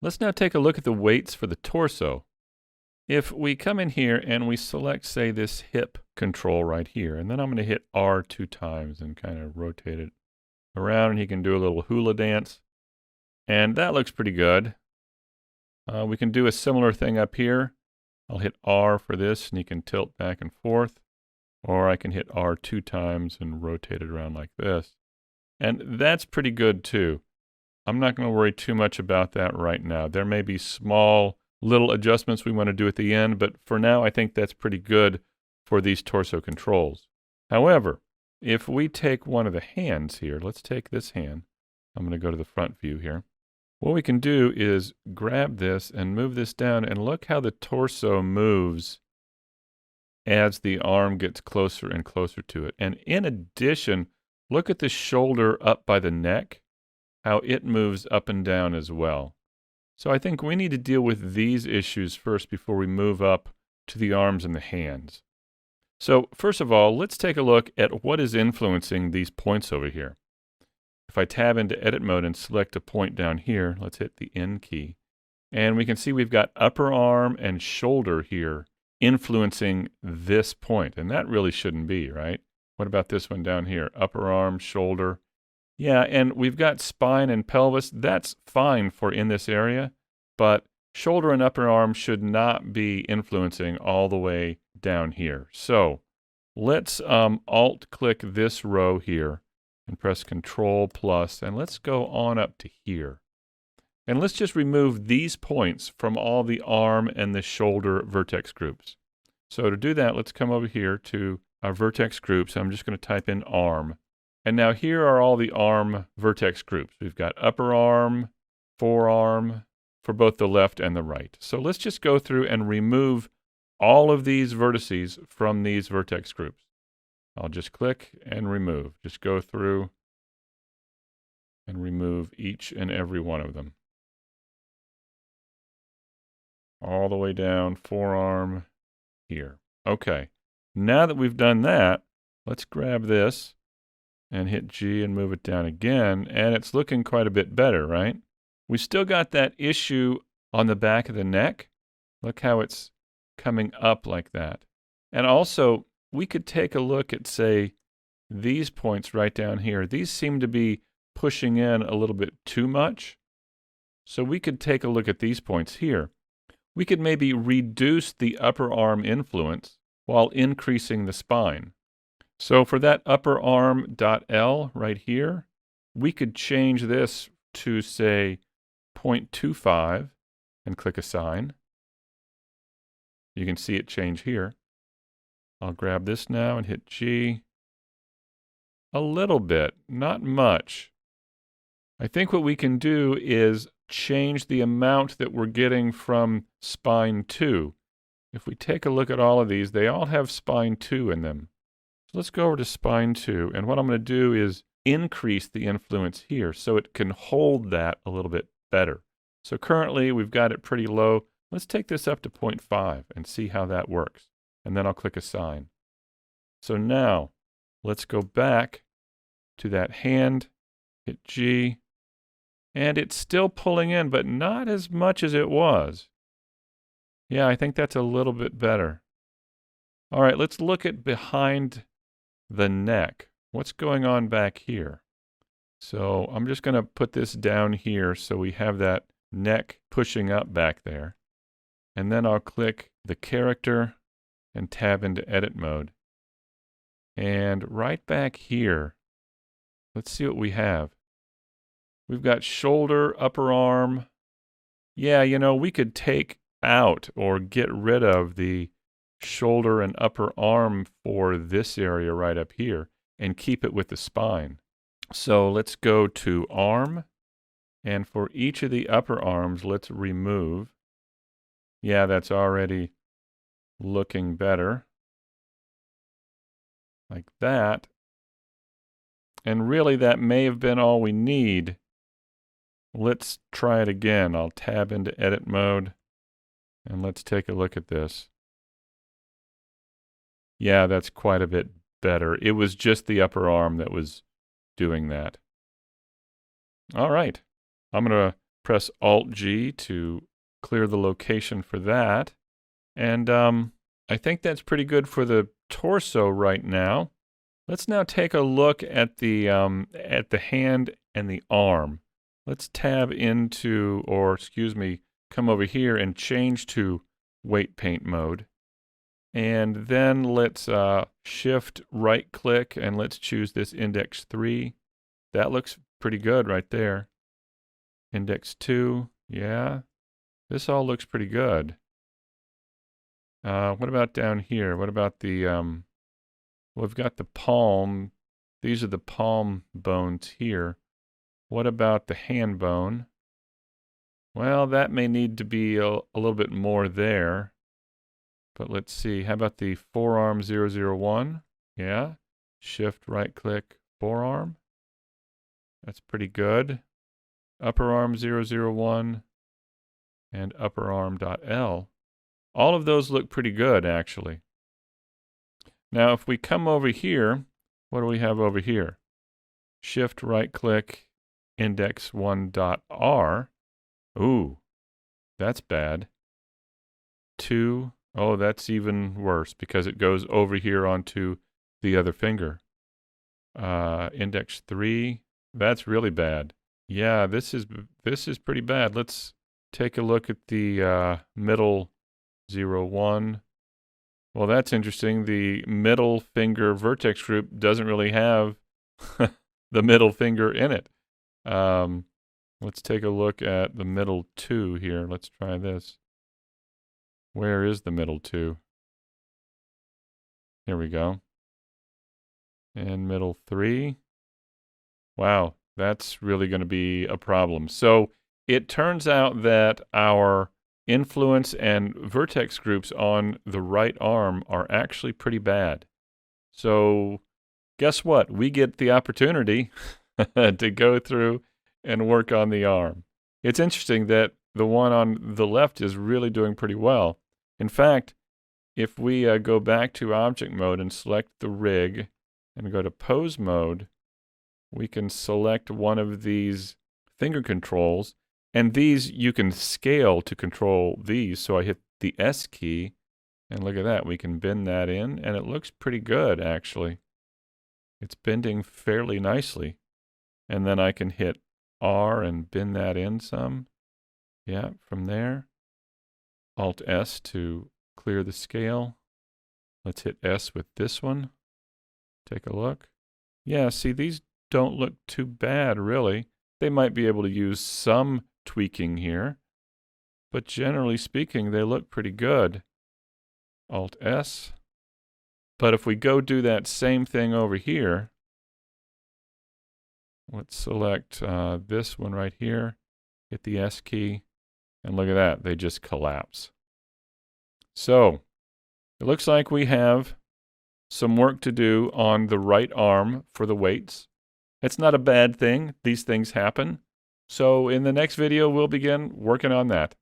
Let's now take a look at the weights for the torso. If we come in here and we select, say, this hip control right here, and then I'm going to hit R 2 times and kind of rotate it around, and he can do a little hula dance. And that looks pretty good. We can do a similar thing up here. I'll hit R for this, and he can tilt back and forth. Or I can hit R 2 times and rotate it around like this. And that's pretty good too. I'm not going to worry too much about that right now. There may be small little adjustments we want to do at the end, but for now I think that's pretty good for these torso controls. However, if we take one of the hands here, let's take this hand. I'm going to go to the front view here. What we can do is grab this and move this down, and look how the torso moves as the arm gets closer and closer to it. And in addition, look at the shoulder up by the neck, how it moves up and down as well. So I think we need to deal with these issues first before we move up to the arms and the hands. So first of all, let's take a look at what is influencing these points over here. If I tab into edit mode and select a point down here, let's hit the N key. And we can see we've got upper arm and shoulder here influencing this point. And that really shouldn't be, right? What about this one down here? Upper arm, shoulder. Yeah, and we've got spine and pelvis. That's fine for in this area, but shoulder and upper arm should not be influencing all the way down here. So let's alt-click this row here and press Control+, and let's go on up to here. And let's just remove these points from all the arm and the shoulder vertex groups. So to do that, let's come over here to our vertex groups. I'm just going to type in arm. And now here are all the arm vertex groups. We've got upper arm, forearm, for both the left and the right. So let's just go through and remove all of these vertices from these vertex groups. I'll just click and remove. Just go through and remove each and every one of them. All the way down, forearm, here. Okay, now that we've done that, let's grab this and hit G and move it down again, and it's looking quite a bit better, right? We still got that issue on the back of the neck. Look how it's coming up like that. And also, we could take a look at, say, these points right down here. These seem to be pushing in a little bit too much. So we could take a look at these points here. We could maybe reduce the upper arm influence while increasing the spine. So for that upper arm .L right here, we could change this to, say, 0.25 and click Assign. You can see it change here. I'll grab this now and hit G. A little bit, not much. I think what we can do is change the amount that we're getting from spine 2. If we take a look at all of these, they all have spine 2 in them. So let's go over to spine 2, and what I'm going to do is increase the influence here so it can hold that a little bit better. So currently we've got it pretty low. Let's take this up to 0.5 and see how that works. And then I'll click Assign. So now let's go back to that hand, hit G, and it's still pulling in, but not as much as it was. Yeah, I think that's a little bit better. All right, let's look at behind the neck. What's going on back here? So I'm just going to put this down here so we have that neck pushing up back there. And then I'll click the character and tab into edit mode. And right back here, let's see what we have. We've got shoulder, upper arm. Yeah, you know, we could take out or get rid of the shoulder and upper arm for this area right up here and keep it with the spine. So let's go to arm, and for each of the upper arms, let's remove. Yeah, that's already looking better. Like that. And really, that may have been all we need. Let's try it again. I'll tab into edit mode, and let's take a look at this. Yeah, that's quite a bit better. It was just the upper arm that was doing that. All right. I'm going to press Alt-G to clear the location for that. And I think that's pretty good for the torso right now. Let's now take a look at the hand and the arm. Let's tab into, or excuse me, come over here and change to weight paint mode. And then let's shift right click and let's choose this index 3. That looks pretty good right there. Index 2, yeah. This all looks pretty good. What about down here? What about the, we've got the palm. These are the palm bones here. What about the hand bone? Well, that may need to be a little bit more there. But let's see, how about the forearm 001? Yeah, shift right click forearm. That's pretty good. Upper arm 001 and upper arm.L. All of those look pretty good, actually. Now, if we come over here, what do we have over here? Shift right click index 1.R. Ooh, that's bad. 2. Oh, that's even worse because it goes over here onto the other finger. Index 3. That's really bad. Yeah, this is pretty bad. Let's take a look at the middle 01. Well, that's interesting. The middle finger vertex group doesn't really have the middle finger in it. Let's take a look at the middle 2 here. Let's try this. Where is the middle 2? Here we go. And middle 3. Wow, that's really going to be a problem. So it turns out that our influence and vertex groups on the right arm are actually pretty bad. So guess what? We get the opportunity to go through and work on the arm. It's interesting that the one on the left is really doing pretty well. In fact, if we go back to object mode and select the rig and go to pose mode, we can select one of these finger controls, and these you can scale to control these. So I hit the S key, and look at that. We can bend that in, and it looks pretty good, actually. It's bending fairly nicely. And then I can hit R and bend that in some. Yeah, from there. Alt S to clear the scale. Let's hit S with this one. Take a look. Yeah, see, these don't look too bad, really. They might be able to use some tweaking here, but generally speaking, they look pretty good. Alt S. But if we go do that same thing over here, let's select this one right here, hit the S key, and look at that, they just collapse. So it looks like we have some work to do on the right arm for the weights. It's not a bad thing. These things happen. So in the next video, we'll begin working on that.